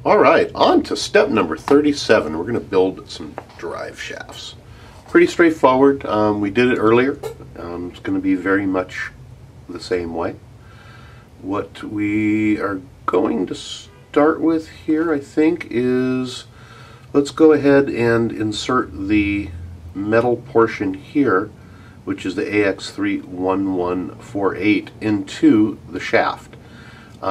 Alright, on to step number 37. We're going to build some drive shafts. Pretty straightforward. We did it earlier. It's going to be very much the same way. What we are going to start with here, I think, is let's go ahead and insert the metal portion here, which is the AX31148, into the shaft.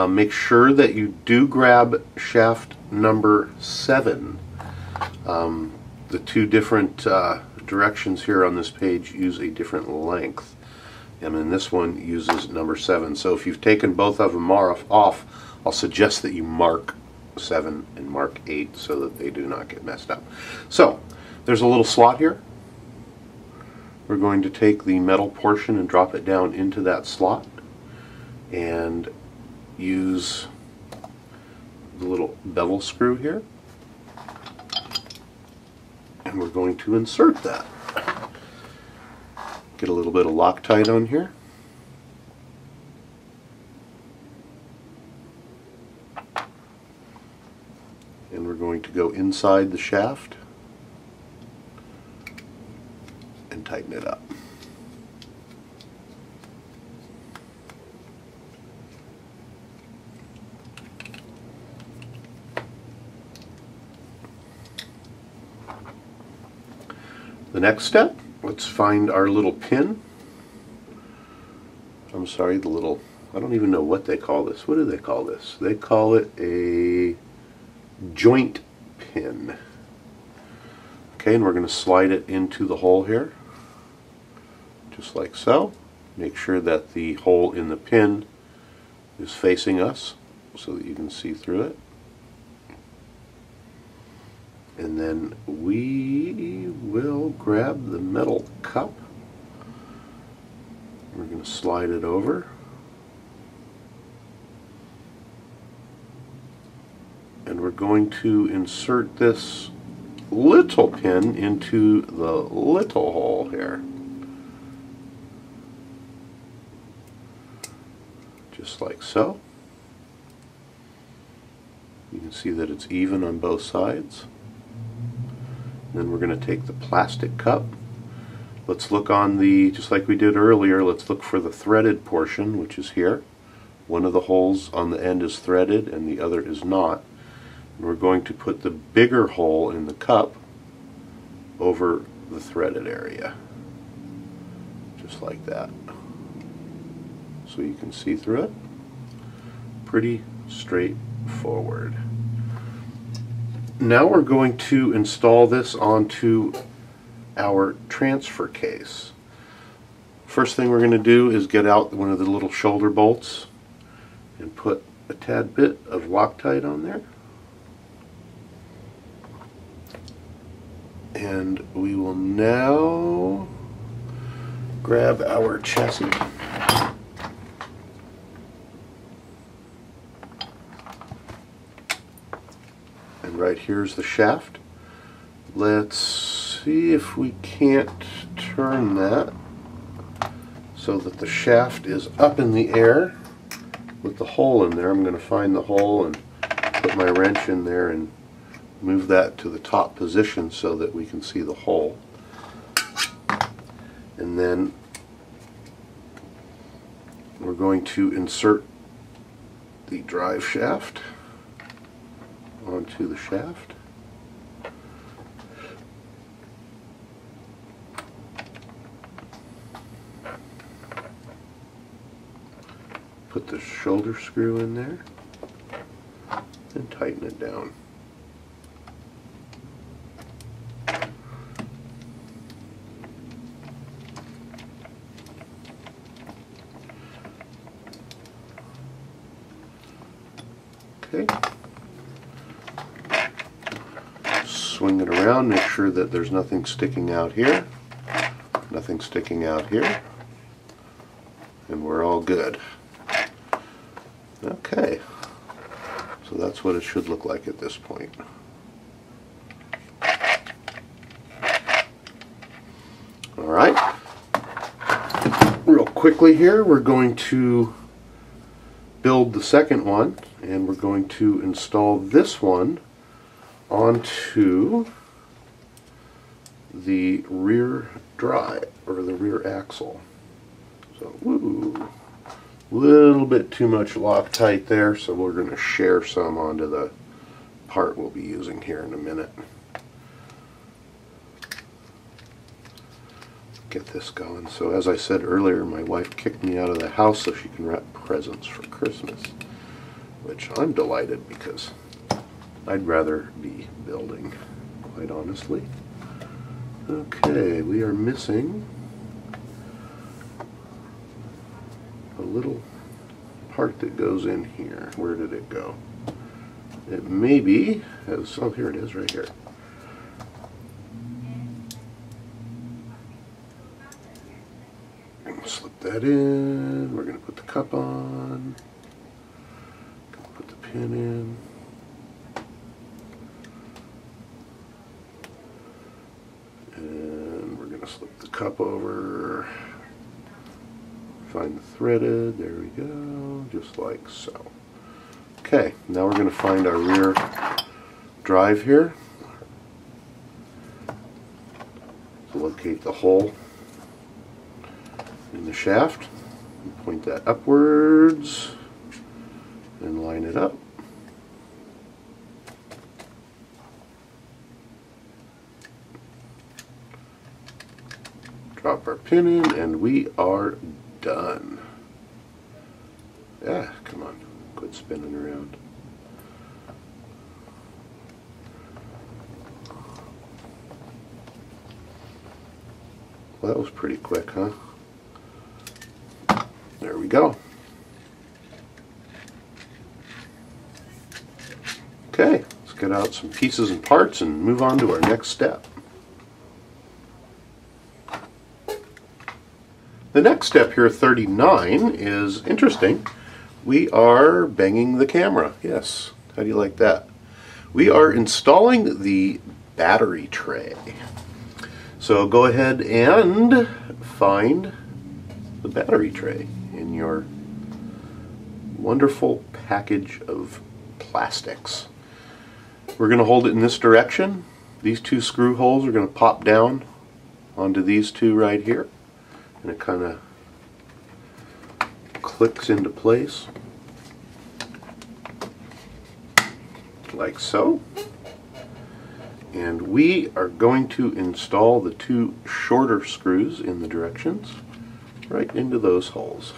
Make sure that you do grab shaft number 7. The two different directions here on this page use a different length, and then this one uses number 7. So if you've taken both of them off, I'll suggest that you mark 7 and mark 8 so that they do not get messed up. So there's a little slot here. We're going to take the metal portion and drop it down into that slot and use the little bevel screw here, and we're going to insert that. Get a little bit of Loctite on here. And we're going to go inside the shaft and tighten it up. The next step, let's find our little pin. I'm sorry, the little, I don't even know what they call this. What do they call this? They call it a joint pin. Okay, and we're going to slide it into the hole here, just like so. Make sure that the hole in the pin is facing us so that you can see through it. And then we will grab the metal cup. We're going to slide it over. And we're going to insert this little pin into the little hole here. Just like so. You can see that it's even on both sides. Then we're going to take the plastic cup. Let's look on the, just like we did earlier, let's look for the threaded portion, which is here. One of the holes on the end is threaded and the other is not. And we're going to put the bigger hole in the cup over the threaded area. Just like that. So you can see through it. Pretty straightforward. Now we're going to install this onto our transfer case. First thing we're going to do is get out one of the little shoulder bolts and put a tad bit of Loctite on there. And we will now grab our chassis. And right here's the shaft. Let's see if we can't turn that so that the shaft is up in the air with the hole in there. I'm going to find the hole and put my wrench in there and move that to the top position so that we can see the hole. And then we're going to insert the drive shaft onto the shaft. Put the shoulder screw in there and tighten it down. Okay. Swing it around, make sure that there's nothing sticking out here, nothing sticking out here, and we're all good. Okay, so that's what it should look like at this point. Alright, real quickly here, we're going to build the second one, and we're going to install this one onto the rear drive, or the rear axle. So, woo, little bit too much Loctite there, so we're going to share some onto the part we'll be using here in a minute. Get this going. So as I said earlier, my wife kicked me out of the house so she can wrap presents for Christmas, which I'm delighted because I'd rather be building, quite honestly. Okay, we are missing a little part that goes in here. Where did it go? It maybe has, oh, here it is, right here. Slip that in. We're going to put the cup on. Put the pin in. And we're going to slip the cup over. Find the threaded. There we go. Just like so. Okay, now we're going to find our rear drive here. To locate the hole in the shaft, point that upwards and line it up. Drop our pin in and we are done. Yeah, come on, quit spinning around. Well, that was pretty quick, huh? There we go. Okay, let's get out some pieces and parts and move on to our next step. The next step here, 39, is interesting. We are banging the camera. Yes, how do you like that? We are installing the battery tray. So go ahead and find the battery tray in your wonderful package of plastics. We're going to hold it in this direction. These two screw holes are going to pop down onto these two right here, and it kind of clicks into place like so. And we are going to install the two shorter screws in the directions right into those holes.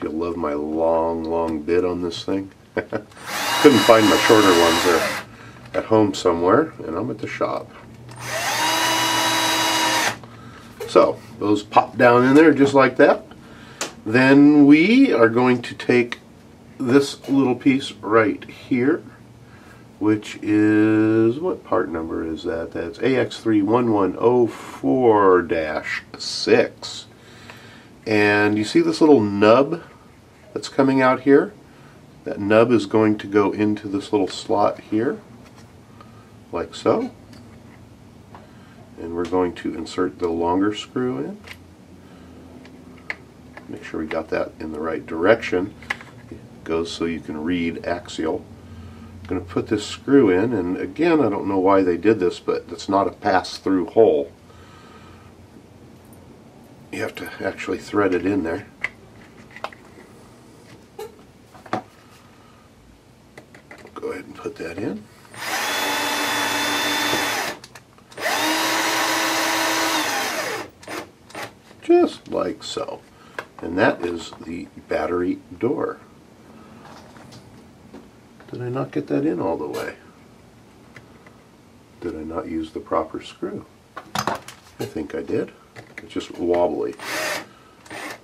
You'll love my long bit on this thing. Couldn't find my shorter ones. They're at home somewhere, and I'm at the shop. So those pop down in there just like that. Then we are going to take this little piece right here, which is, what part number is that? That's AX31104-6. And you see this little nub that's coming out here? That nub is going to go into this little slot here, like so. And we're going to insert the longer screw in. Make sure we got that in the right direction. It goes so you can read axial. I'm going to put this screw in, and again, I don't know why they did this, but it's not a pass-through hole. You have to actually thread it in there. Go ahead and put that in. Just like so. And that is the battery door. Did I not get that in all the way? Did I not use the proper screw? I think I did. It's just wobbly.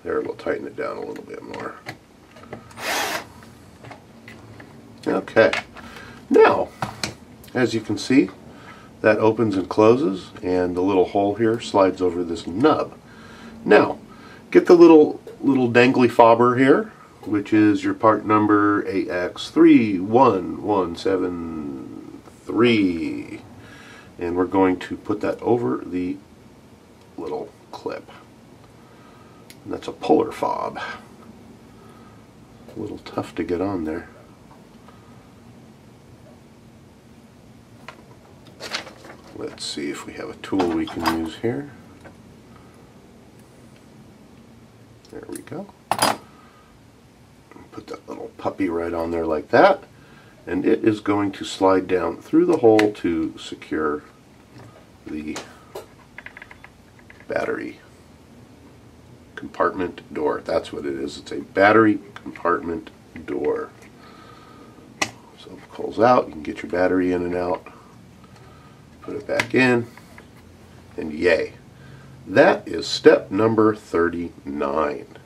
There, we'll tighten it down a little bit more. Okay. Now, as you can see, that opens and closes, and the little hole here slides over this nub. Now, get the little dangly fobber here, which is your part number AX31173, and we're going to put that over the little clip. And that's a puller fob. A little tough to get on there. Let's see if we have a tool we can use here. There we go. Put that little puppy right on there like that, and it is going to slide down through the hole to secure the battery compartment door. That's what it is. It's a battery compartment door. So it pulls out, you can get your battery in and out, put it back in, and yay. That is step number 39.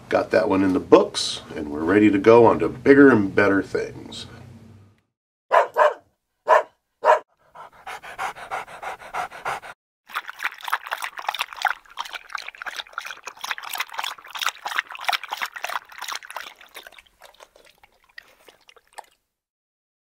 Got that one in the books, and we're ready to go on to bigger and better things.